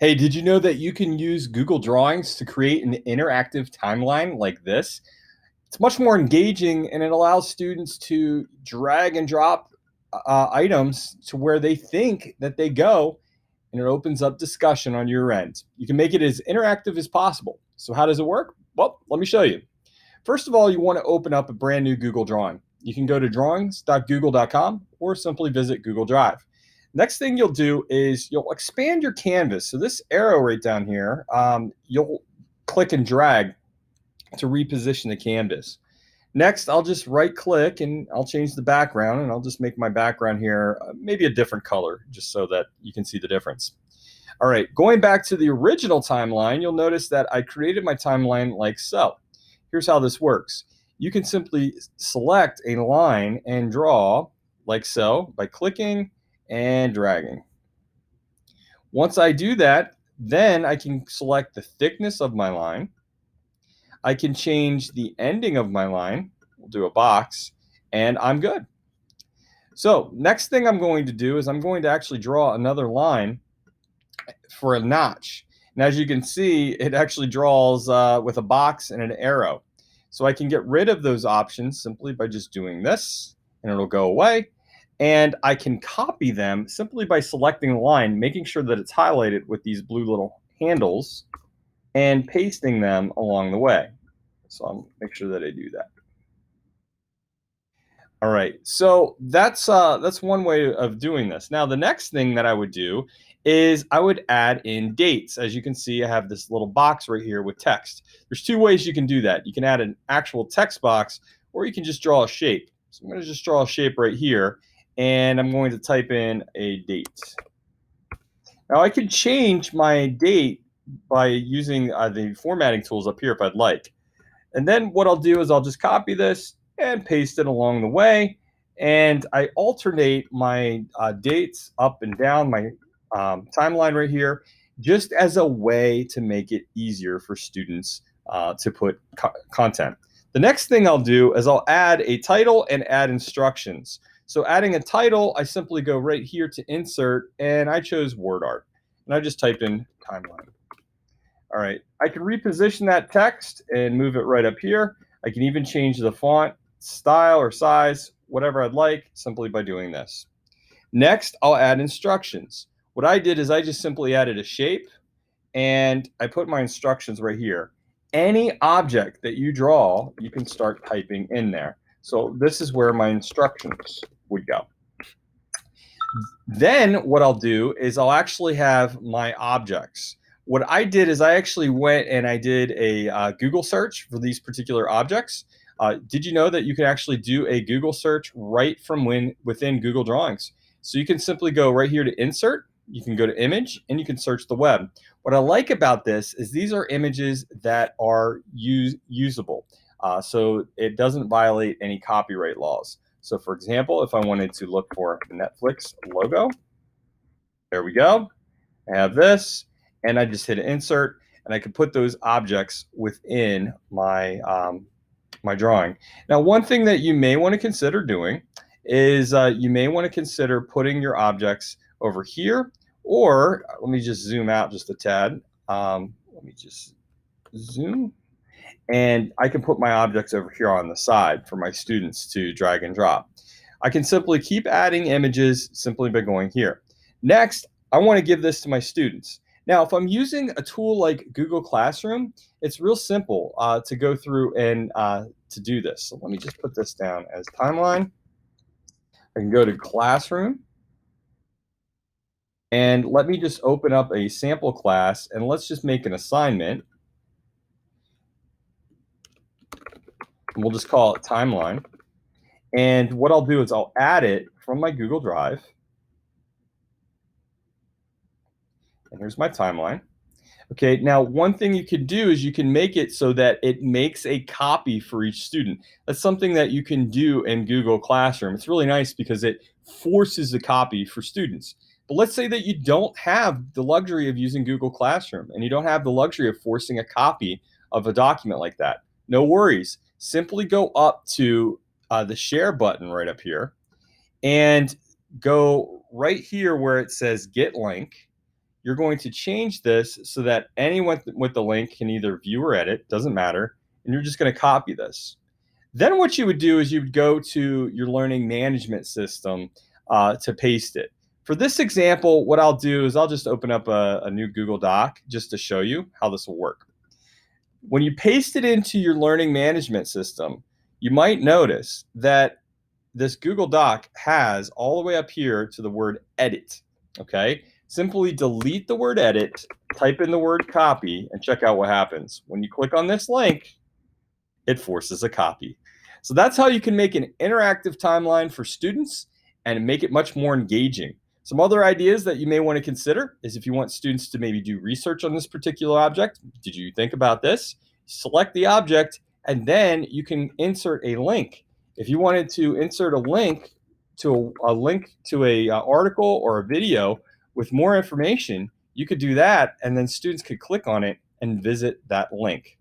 Hey, did you know that you can use Google Drawings to create an interactive timeline like this? It's much more engaging and it allows students to drag and drop items to where they think that they go, and it opens up discussion on your end. You can make it as interactive as possible. So, how does it work? Well, let me show you. First of all, you want to open up a brand new Google Drawing. You can go to drawings.google.com or simply visit Google Drive. Next thing you'll do is you'll expand your canvas. So this arrow right down here, you'll click and drag to reposition the canvas. Next, I'll just right click and I'll change the background, and I'll just make my background here maybe a different color just so that you can see the difference. All right, going back to the original timeline, you'll notice that I created my timeline like so. Here's how this works. You can simply select a line and draw like so by clicking and dragging. Once I do that, then I can select the thickness of my line. I can change the ending of my line. We'll do a box, and I'm good. So next thing I'm going to do is I'm going to actually draw another line for a notch. And as you can see, it actually draws with a box and an arrow. So I can get rid of those options simply by just doing this, and it'll go away. And I can copy them simply by selecting the line, making sure that it's highlighted with these blue little handles, and pasting them along the way. So I'll make sure that I do that. All right, so that's one way of doing this. Now, the next thing that I would do is I would add in dates. As you can see, I have this little box right here with text. There's two ways you can do that. You can add an actual text box, or you can just draw a shape. So I'm going to just draw a shape right here, and I'm going to type in a date. Now, I can change my date by using the formatting tools up here if I'd like. And then what I'll do is I'll just copy this and paste it along the way. And I alternate my dates up and down my timeline right here, just as a way to make it easier for students to put content. The next thing I'll do is I'll add a title and add instructions. So adding a title, I simply go right here to insert, and I chose word art. And I just typed in timeline. All right, I can reposition that text and move it right up here. I can even change the font style or size, whatever I'd like, simply by doing this. Next, I'll add instructions. What I did is I just simply added a shape, and I put my instructions right here. Any object that you draw, you can start typing in there. So this is where my instructions would go. Then what I'll do is I'll actually have my objects. What I did is I actually went and I did a Google search for these particular objects. Did you know that you can actually do a Google search right from within Google Drawings? So you can simply go right here to insert, you can go to image, and you can search the web. What I like about this is these are images that are usable. So it doesn't violate any copyright laws. So for example, if I wanted to look for the Netflix logo, there we go. I have this, and I just hit insert, and I can put those objects within my drawing. Now, one thing that you may want to consider doing is you may want to consider putting your objects over here, or let me just zoom out just a tad. Let me just zoom, and I can put my objects over here on the side for my students to drag and drop. I can simply keep adding images simply by going here. Next, I want to give this to my students. Now, if I'm using a tool like Google Classroom, it's real simple to go through and to do this. So let me just put this down as timeline. I can go to Classroom, and let me just open up a sample class, and let's just make an assignment. And we'll just call it timeline. And what I'll do is I'll add it from my Google Drive. And here's my timeline. Okay, now one thing you could do is you can make it so that it makes a copy for each student. That's something that you can do in Google Classroom. It's really nice because it forces a copy for students. But let's say that you don't have the luxury of using Google Classroom and you don't have the luxury of forcing a copy of a document like that. No worries. Simply go up to the share button right up here and go right here where it says get link. you're going to change this so that anyone with the link can either view or edit, doesn't matter, and you're just going to copy this. Then what you would do is you would go to your learning management system to paste it. For this example, what I'll do is I'll just open up a new Google Doc just to show you how this will work. When you paste it into your learning management system, you might notice that this Google Doc has all the way up here to the word edit. Okay, simply delete the word edit, type in the word copy, and check out what happens. When you click on this link, it forces a copy. So that's how you can make an interactive timeline for students and make it much more engaging. Some other ideas that you may want to consider is if you want students to maybe do research on this particular object, did you think about this? Select the object and then you can insert a link. If you wanted to insert a link to a article or a video with more information, you could do that and then students could click on it and visit that link.